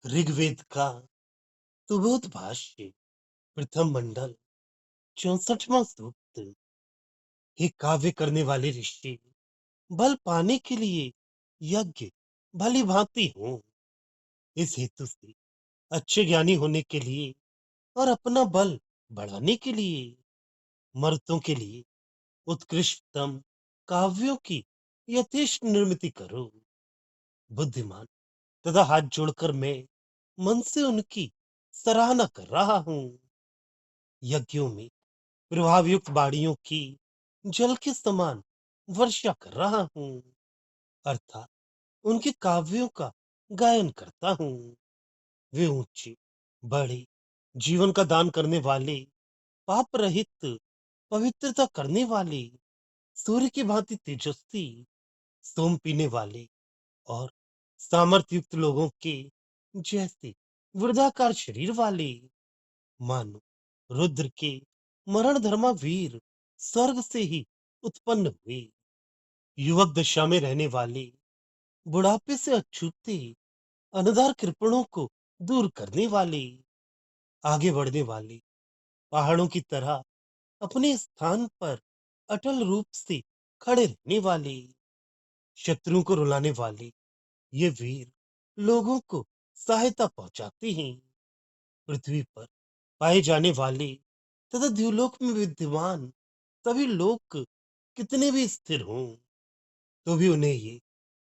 ऋग्वेद का सुबोध भाष्य प्रथम मंडल 64वां सूक्त। हे काव्य करने वाले ऋषि, बल पाने के लिए यज्ञ भली भांति हो। इस हेतु से अच्छे ज्ञानी होने के लिए और अपना बल बढ़ाने के लिए मर्तों के लिए उत्कृष्टतम काव्यों की यथेष्ट निर्मिति करो। बुद्धिमान तथा हाथ जोड़कर मैं मन से उनकी सराहना कर रहा हूं। यज्ञों में प्रभावयुक्त बाड़ियों की जल के समान वर्षा कर रहा हूं, अर्थात उनके काव्यों का गायन करता हूं। वे ऊंचे बड़े जीवन का दान करने वाले, पाप रहित पवित्रता करने वाले, सूर्य की भांति तेजस्वी, सोम पीने वाले और सामर्थ्य युक्त लोगों के जैसे वृद्धाकार शरीर वाले, मानो रुद्र के मरण धर्मा वीर स्वर्ग से ही उत्पन्न हुए, युवक दशा में रहने वाले, बुढ़ापे से अछूते अनदार कृपणों को दूर करने वाले, आगे बढ़ने वाले, पहाड़ों की तरह अपने स्थान पर अटल रूप से खड़े रहने वाले, शत्रुओं को रुलाने वाले, ये वीर लोगों को सहायता पहुंचाते हैं। पृथ्वी पर पाए जाने वाले तथा द्युलोक में विद्यमान सभी लोग कितने भी स्थिर हों, तो भी उन्हें ये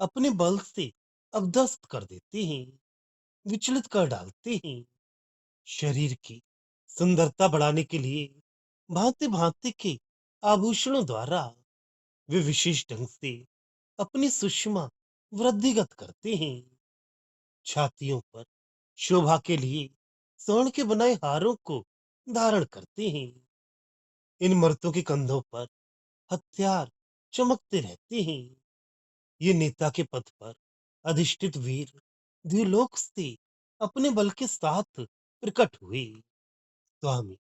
अपने बल से अवदस्त कर देते हैं, विचलित कर डालते हैं। शरीर की सुंदरता बढ़ाने के लिए भांति भांति के आभूषणों द्वारा वे विशेष ढंग से अपनी सुषमा वृद्धिगत करते हैं। छातियों पर शोभा के लिए स्वर्ण के बनाए हारों को धारण करते हैं। इन मर्तों के कंधों पर हथियार चमकते रहते हैं। ये नेता के पद पर अधिष्ठित वीर द्युलोक से अपने बल के साथ प्रकट हुए, स्वामी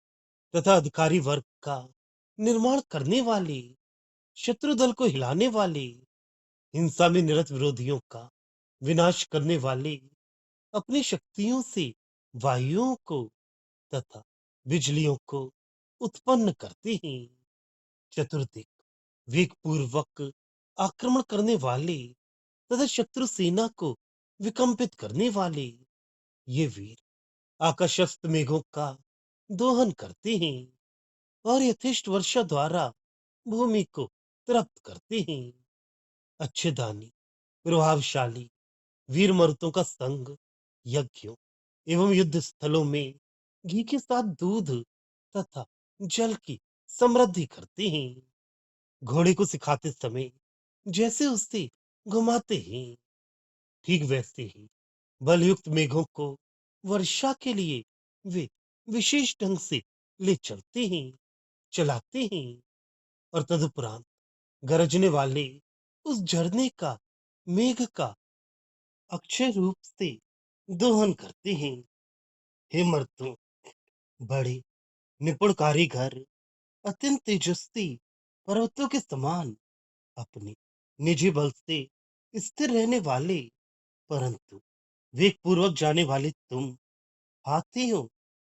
तथा अधिकारी वर्ग का निर्माण करने वाले, शत्रु दल को हिलाने वाले, हिंसा में निरत विरोधियों का विनाश करने वाले, अपनी शक्तियों से वायुओं को तथा बिजलियों को उत्पन्न करते हैं। चतुर्दिक वेग पूर्वक आक्रमण करने वाले तथा शत्रु सेना को विकंपित करने वाले, ये वीर आकाशस्थ मेघों का दोहन करते हैं और यथेष्ट वर्षा द्वारा भूमि को तृप्त करते हैं। अच्छे दानी प्रभावशाली वीर मर्दों का संग यज्ञों एवं युद्ध स्थलों में घी के साथ दूध तथा जल की समृद्धि करते हैं। घोड़े को सिखाते समय जैसे उससे घुमाते हैं, ठीक वैसे ही बलयुक्त मेघों को वर्षा के लिए वे विशेष ढंग से ले चलते हैं, चलाते हैं और तदुपरांत गरजने वाले उस झरने का, मेघ का अक्षय रूप से दोहन करते हैं। हे मर्दों, बड़े निपुण कारीगर अत्यंत तेजस्वी पर्वतों के समान अपने निजी बल से स्थिर रहने वाले, परंतु वेग पूर्वक जाने वाले तुम हाथियों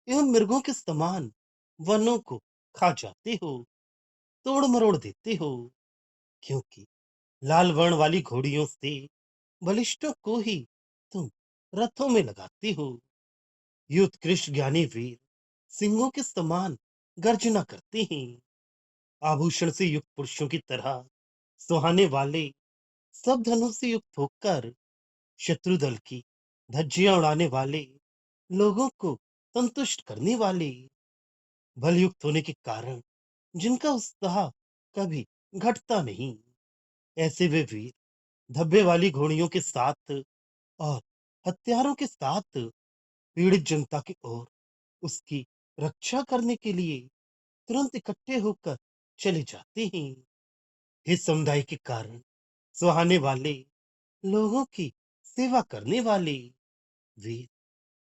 एवं मृगों के समान वनों को खा जाते हो, तोड़ मरोड़ देते हो, क्योंकि लाल वर्ण वाली घोड़ियों से बलिष्ठों को ही तुम रथों में लगाते हो। ये उत्कृष्ट ज्ञानी वीर सिंहों के समान गर्जना करते हैं, आभूषण से युक्त पुरुषों की तरह सुहाने वाले, सब धनों से युक्त होकर शत्रु दल की धज्जियां उड़ाने वाले, लोगों को संतुष्ट करने वाले, बलयुक्त होने के कारण जिनका उत्साह कभी घटता नहीं, ऐसे वे वीर धब्बे वाली घोड़ियों के साथ और हथियारों के साथ पीड़ित जनता की ओर उसकी रक्षा करने के लिए तुरंत इकट्ठे होकर चले जाते हैं। इस समुदाय के कारण सुहाने वाले, लोगों की सेवा करने वाले वीर,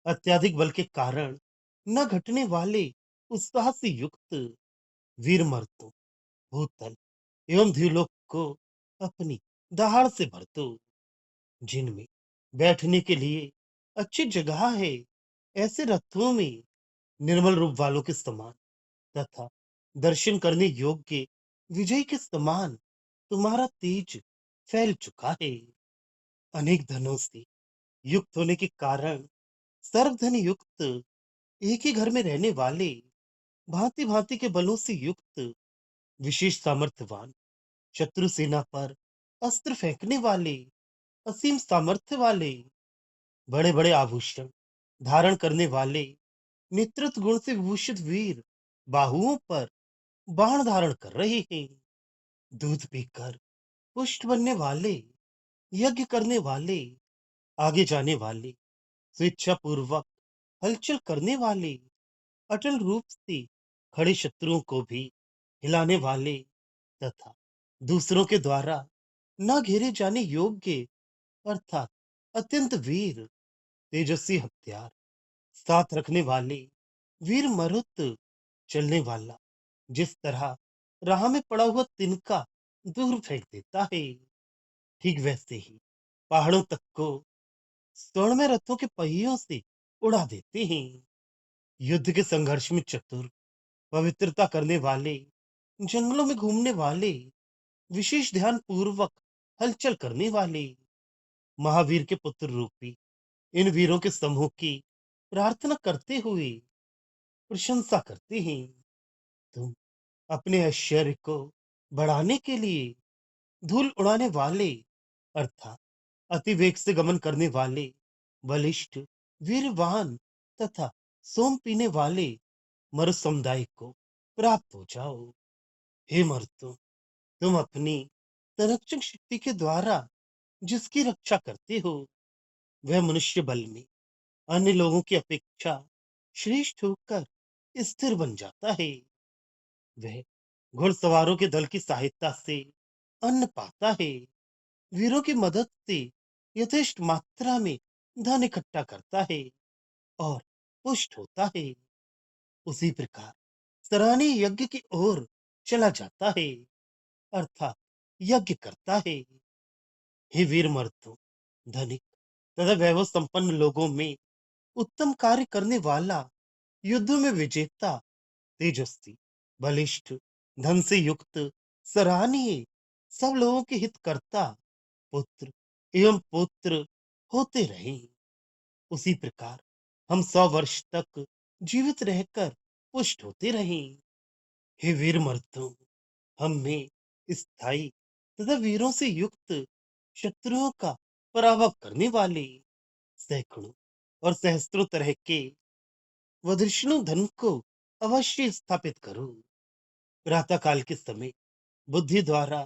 अत्याधिक बल के कारण न घटने वाले उत्साह से युक्त वीर मर्दों, भूतल एवं द्युलोक को अपनी दहाड़ से भर दो, जिनमें बैठने के लिए अच्छी जगह है। ऐसे रथों में निर्मल रूप वालों के समान तथा दर्शन करने योग्य विजय के समान तुम्हारा तेज फैल चुका है। अनेक धनों से युक्त होने के कारण सर्वधन युक्त एक ही घर में रहने वाले भांति भांति के बलों से युक्त विशेष सामर्थ्यवान शत्रु सेना पर अस्त्र फेंकने वाले असीम सामर्थ्य वाले बड़े बड़े आभूषण धारण करने वाले नेतृत्व गुण से विभूषित वीर बाहुओं पर बाण धारण कर रहे हैं। दूध पीकर पुष्ट बनने वाले यज्ञ करने वाले आगे जाने वाले स्वेच्छा पूर्वक हलचल करने वाले अटल रूप से खड़े शत्रुओं को भी हिलाने वाले तथा दूसरों के द्वारा न घेरे जाने योग्य अर्थात अत्यंत वीर तेजस्वी हथियार साथ रखने वाले वीर मरुत चलने वाला जिस तरह राह में पड़ा हुआ तिनका दूर फेंक देता है, ठीक वैसे ही पहाड़ों तक को स्वर्ण में रथों के पहियों से उड़ा देते हैं। युद्ध के संघर्ष में चतुर पवित्रता करने वाले जंगलों में घूमने वाले विशेष ध्यान पूर्वक हलचल करने वाले महावीर के पुत्र रूपी इन वीरों के समूह की प्रार्थना करते हुए प्रशंसा करते हैं। तुम अपने ऐश्वर्य को बढ़ाने के लिए धूल उड़ाने वाले अर्थात अति वेग से गमन करने वाले बलिष्ठ वीरवान तथा सोम पीने वाले मरु समुदाय को प्राप्त हो जाओ। हे मर्दों, तुम अपनी संरक्षक शक्ति के द्वारा जिसकी रक्षा करते हो वह मनुष्य बल में अन्य लोगों की अपेक्षा श्रेष्ठ होकर स्थिर बन जाता है। वह घुड़सवारों के दल की सहायता से अन्न पाता है, वीरों की मदद से यथेष्ट मात्रा में धन इकट्ठा करता है और पुष्ट होता है। उसी प्रकार सराहनीय यज्ञ की ओर चला जाता है अर्थात यज्ञ करता है। हे वीर मर्दों, धनिक तथा वैभव संपन्न लोगों में उत्तम कार्य करने वाला युद्धों में विजेता तेजस्वी बलिष्ठ धन से युक्त सराहनीय सब लोगों के हित करता पुत्र एवं पुत्र होते रहे। उसी प्रकार हम 100 वर्ष तक जीवित रहकर पुष्ट होते रहें। हे वीर मर्दों, हम में स्थायी तथा वीरों से युक्त शत्रुओं का पराभव करने वाले सैकड़ों और सहस्त्रों तरह के वधिष्णु धन को अवश्य स्थापित करो। प्रातः काल के समय बुद्धि द्वारा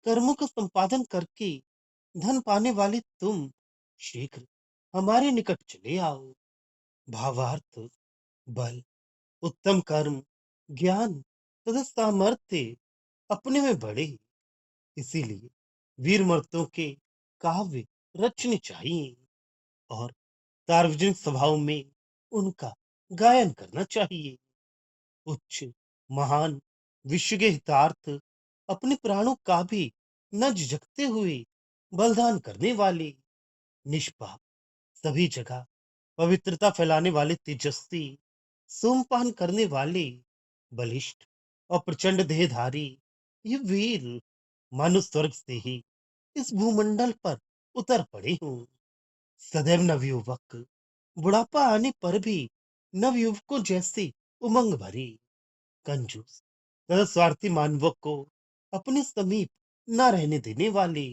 कर्मों का संपादन करके धन पाने वाले तुम शीघ्र हमारे निकट चले आओ। भावार्थ बल उत्तम कर्म ज्ञान तथा सामर्थ्य अपने में बढ़े, इसीलिए वीर मर्दों के काव्य रचने चाहिए और सार्वजनिक सभाओं में उनका गायन करना चाहिए। उच्च महान विश्व के हितार्थ अपने प्राणों का भी न झिझकते हुए बलिदान करने वाले निष्पाप सभी जगह पवित्रता फैलाने वाले तेजस्वी सोमपान करने वाले बलिष्ठ और प्रचंड देहधारी ये वीर मानो स्वर्ग से ही इस भूमंडल पर उतर पड़े हों। सदैव नवयुवक बुढ़ापा आने पर भी नवयुवकों जैसे उमंग भरी कंजूस तथा स्वार्थी मानवों को अपने समीप न रहने देने वाले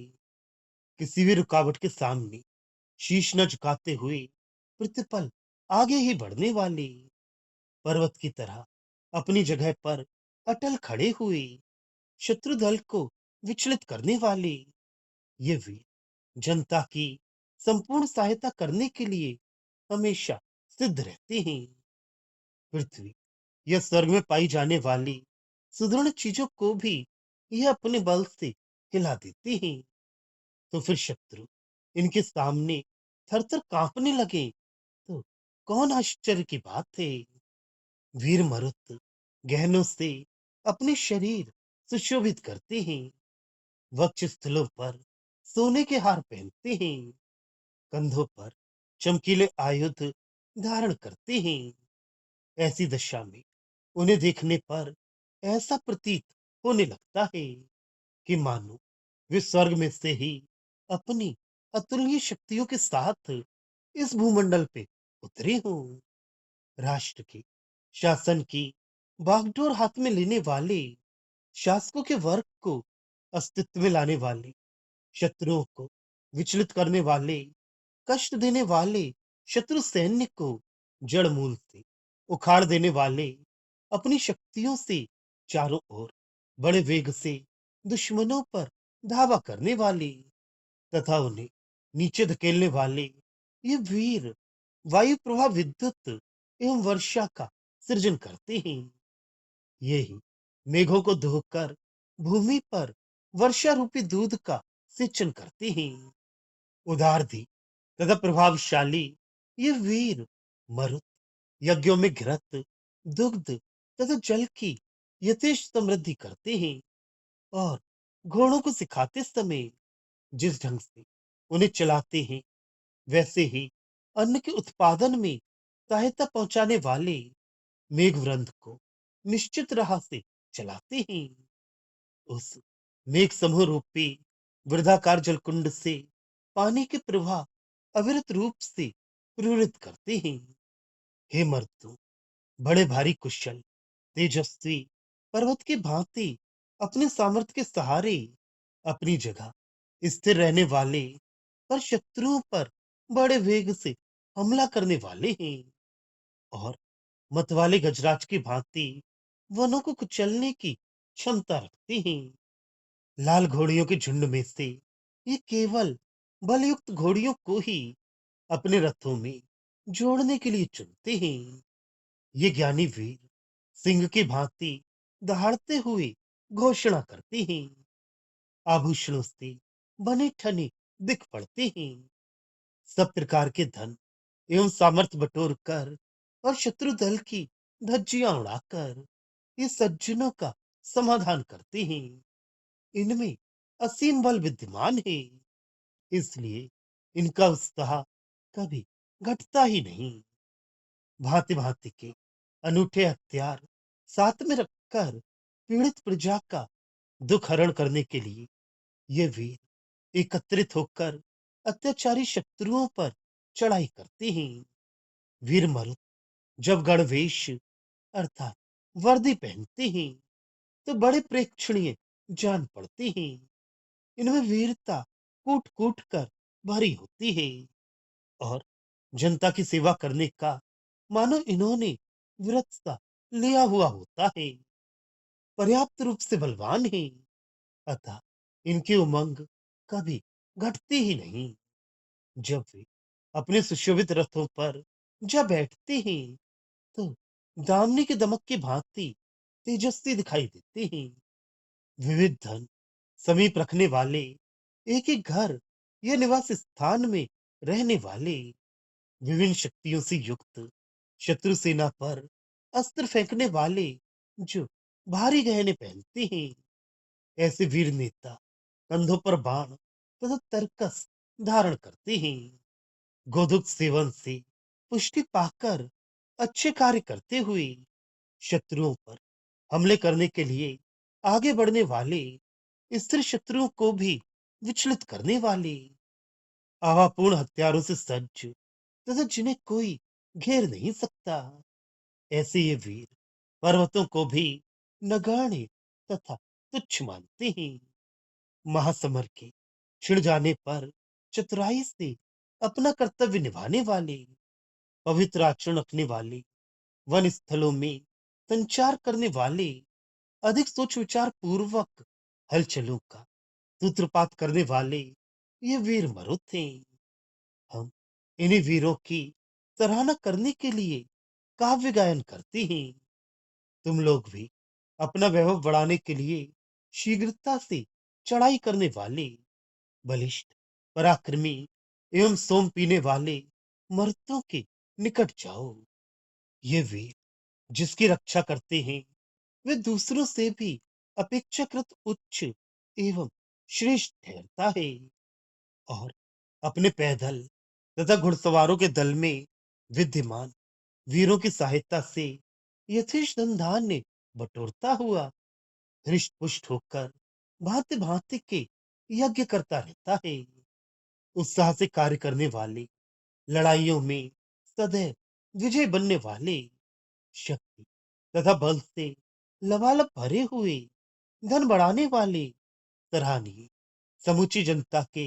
किसी भी रुकावट के सामने शीश न झुकाते हुए प्रतिपल आगे ही बढ़ने वाले पर्वत की तरह अपनी जगह पर अटल खड़े हुए शत्रु दल को विचलित करने वाले ये वीर जनता की संपूर्ण सहायता करने के लिए हमेशा सिद्ध रहते हैं। पृथ्वी यह स्वर्ग में पाई जाने वाली सुदृढ़ चीजों को भी यह अपने बल से हिला देते हैं। तो फिर शत्रु इनके सामने थर थर कांपने लगे तो कौन आश्चर्य की बात है। वीर मरुत गहनों से अपने शरीर सुशोभित करते हैं, वक्ष स्थलों पर सोने के हार पहनते हैं, कंधों पर चमकीले आयुध धारण करते हैं। ऐसी दशा में उन्हें देखने पर ऐसा प्रतीत होने लगता है कि मानो वे स्वर्ग में से ही अपनी अतुलनीय शक्तियों के साथ इस भूमंडल पे उतरे हों। राष्ट्र के शासन की बागडोर हाथ में लेने वाले, शासकों के वर्ग को अस्तित्व में लाने वाले, शत्रुओं को विचलित करने वाले, कष्ट देने वाले शत्रु सैन्य को जड़ मूल से उखाड़ देने वाले, अपनी शक्तियों से चारों ओर बड़े वेग से दुश्मनों पर धावा करने वाले तथा उन्हें नीचे धकेलने वाले ये वीर वायु प्रवाह विद्युत एवं वर्षा का सृजन करते हैं। ये ही मेघों को धोकर भूमि पर वर्षा रूपी दूध का सिंचन करते हैं। उदारधी तथा प्रभावशाली ये वीर मरुत यज्ञों में घृत, दुग्ध तथा जल की यथेष्ट समृद्धि करते हैं और घोड़ों को सिखाते समय जिस ढंग से उन्हें चलाते हैं, वैसे ही अन्न के उत्पादन में सहायता पहुंचाने वाले मेघवृंद को निश्चित राह से चलाते हैं। उस मेघ समूह रूपी वृद्धाकार जलकुंड से पानी के प्रवाह अविरत रूप से पूरित करते हैं। हे मर्दों, बड़े भारी कुशल तेजस्वी पर्वत की भांति अपने सामर्थ्य के सहारे अपनी जगह स्थिर रहने वाले पर शत्रुओं पर बड़े वेग से हमला करने वाले हैं और मतवाले गजराज की भांति वनों को कुचलने की क्षमता रखते हैं। लाल घोड़ियों के झुंड में से ये केवल बलयुक्त घोड़ियों को ही अपने रथों में जोड़ने के लिए चुनते हैं। ये ज्ञानी वीर सिंह की भांति दहाड़ते हुए घोषणा करते हैं, आभूषणों से बने ठने दिख पड़ते हैं, सब प्रकार के धन एवं सामर्थ्य बटोर कर और शत्रु दल की धज्जियां उड़ाकर ये सज्जनों का समाधान करते हैं। इनमें असीम बल विद्यमान है, इसलिए इनका उत्साह कभी घटता ही नहीं। भांति भांति के अनूठे हथियार साथ में रखकर पीड़ित प्रजा का दुख हरण करने के लिए ये वीर एकत्रित होकर अत्याचारी शत्रुओं पर चढ़ाई करते हैं। वीर मरुत जब गणवेश अर्थात वर्दी पहनते हैं तो बड़े प्रेक्षणीय जान पड़ते हैं। इनमें वीरता कूट कूट कर भरी होती है और जनता की सेवा करने का मानो इन्होंने व्रत लिया हुआ होता है। पर्याप्त रूप से बलवान है, अतः इनकी उमंग कभी घटती ही नहीं। जब वे अपने सुशोभित रथों पर जा बैठते हैं तो दामनी के दमक की भांति तेजस्वी दिखाई देते हैं। विविध धन समीप रखने वाले, एक एक घर या निवास स्थान में रहने वाले, विभिन्न शक्तियों से युक्त शत्रु सेना पर अस्त्र फेंकने वाले जो भारी गहने पहनते हैं, ऐसे वीर नेता कंधों पर बाण तथा तरकस धारण करते हैं। गोदुक सेवन से पुष्टि पाकर अच्छे कार्य करते हुए शत्रुओं पर हमले करने के लिए आगे बढ़ने वाले, स्थिर शत्रुओं को भी विचलित करने वाले, आवापूर्ण हथियारों से सज्ज तथा जिन्हें कोई घेर नहीं सकता, ऐसे ये वीर पर्वतों को भी नगाड़े तथा तुच्छ मानते हैं। महासमर के छिड़ जाने पर चतुराई से अपना कर्तव्य निभाने वाले, पवित्र आचरण रखने वाले, वन स्थलों में संचार करने वाले, अधिक सोच विचार पूर्वक हलचलों का सूत्रपात करने वाले ये वीर मरुत थे। हम इन्हीं वीरों की सराहना करने के लिए काव्य गायन करते हैं। तुम लोग भी अपना वैभव बढ़ाने के लिए शीघ्रता से चढ़ाई करने वाले, बलिष्ठ, पराक्रमी एवं सोम पीने वाले मर्दों के निकट जाओ। ये वीर जिसकी रक्षा करते हैं वे दूसरों से भी अपेक्षाकृत उच्च एवं श्रेष्ठ ठहरता है और अपने पैदल तथा घुड़सवारों के दल में विद्यमान वीरों की सहायता से यथेष्ट धन धान्य बटोरता हुआ हृष्ट पुष्ट होकर भांति भांति के यज्ञ करता रहता है। उत्साह से कार्य करने वाले, लड़ाइयों में सदैव विजय बनने वाले, शक्ति तथा बल से लबालब भरे हुए, धन बढ़ाने वाले, सराहनीय, समूची जनता के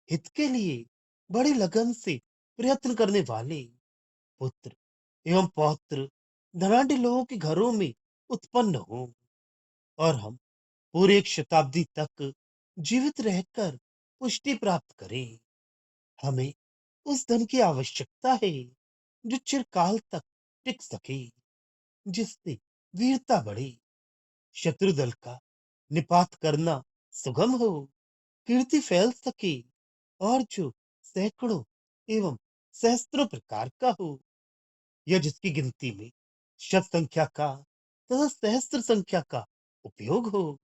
हित के लिए बड़ी लगन से प्रयत्न करने वाले पुत्र एवं पौत्र धनाढ़ लोगों के घरों में उत्पन्न हो और हम पूरे एक शताब्दी तक जीवित रहकर पुष्टि प्राप्त करें। हमें उस धन की आवश्यकता है जो चिरकाल तक टिक सके, जिससे वीरता बढ़े, शत्रु दल का निपात करना सुगम हो, कीर्ति फैल सके और जो सैकड़ों एवं सहस्त्रों प्रकार का हो, या जिसकी गिनती में शत संख्या का तथा सहस्त्र संख्या का उपयोग हो।